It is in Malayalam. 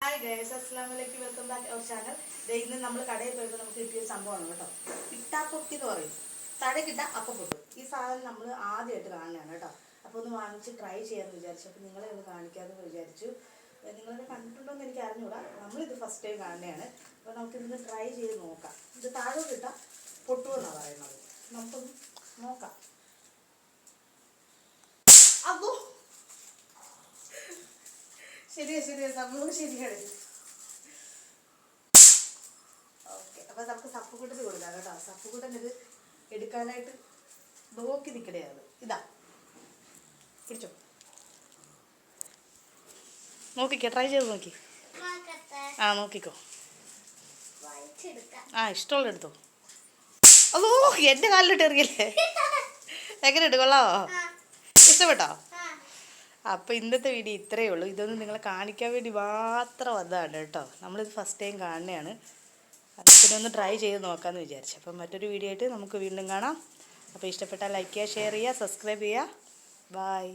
ഹായ് ഗൈസ്, അസ്സലാമു അലൈക്കും. Welcome back our channel. ഇന്ന് നമ്മൾ കടയിൽ പോയപ്പോൾ നമുക്ക് കിട്ടിയൊരു സംഭവമാണ് കേട്ടോ. കിട്ടാപ്പൊട്ടി എന്ന് പറയും. തഴക്കിട്ട അപ്പം പൊട്ടും. ഈ സാധനം നമ്മൾ ആദ്യമായിട്ട് കാണുന്നതാണ് കേട്ടോ. അപ്പോൾ ഒന്ന് വാങ്ങിച്ച് ട്രൈ ചെയ്യാമെന്ന് വിചാരിച്ചു. അപ്പോൾ നിങ്ങളെ ഒന്ന് കാണിക്കാമെന്ന് വിചാരിച്ചു. നിങ്ങളത് കണ്ടിട്ടുണ്ടോ എന്ന് എനിക്ക് അറിഞ്ഞൂടാ. നമ്മളിത് ഫസ്റ്റ് ടൈം കാണുന്നതാണ്. അപ്പോൾ നമുക്കിതൊന്ന് ട്രൈ ചെയ്ത് നോക്കാം. ഇത് താഴോട്ടിട്ട പൊട്ടുമെന്നാണ് പറയുന്നത്. നമുക്കൊന്ന് നോക്കാം. അതോ ശരിയാ സംഭവം ശരിയാണ്. ഓക്കെ, അപ്പം നമുക്ക് സപ്പുകൂട്ടത്തിൽ കൊടുക്കാം കേട്ടോ. സപ്പുകൂട്ടൻ ഇത് എടുക്കാനായിട്ട് നോക്കി നിൽക്കണയാണ്. ഇതാ പിടിച്ചോ, നോക്കിക്കോ, ട്രൈ ചെയ്ത് നോക്കി. നോക്കിക്കോ. ഇഷ്ടമുള്ള എടുത്തോ. അതോ എൻ്റെ കാലിലോട്ട് എറിയല്ലേ. എങ്ങനെ ഉണ്ട്, കൊള്ളാവോ? ഇഷ്ടപ്പെട്ടോ? അപ്പോൾ ഇന്നത്തെ വീഡിയോ ഇത്രയേ ഉള്ളൂ. ഇതൊന്നും നിങ്ങളെ കാണിക്കാൻ വേണ്ടി മാത്രം വന്നതാണ് കേട്ടോ. നമ്മളിത് ഫസ്റ്റ് ടൈം കാണുന്നതാണ്. പിന്നെ ഒന്ന് ട്രൈ ചെയ്ത് നോക്കാമെന്ന് വിചാരിച്ചു. അപ്പം മറ്റൊരു വീഡിയോ ആയിട്ട് നമുക്ക് വീണ്ടും കാണാം. അപ്പോൾ ഇഷ്ടപ്പെട്ടാൽ ലൈക്ക് ചെയ്യുക, ഷെയർ ചെയ്യുക, സബ്സ്ക്രൈബ് ചെയ്യുക. ബൈ.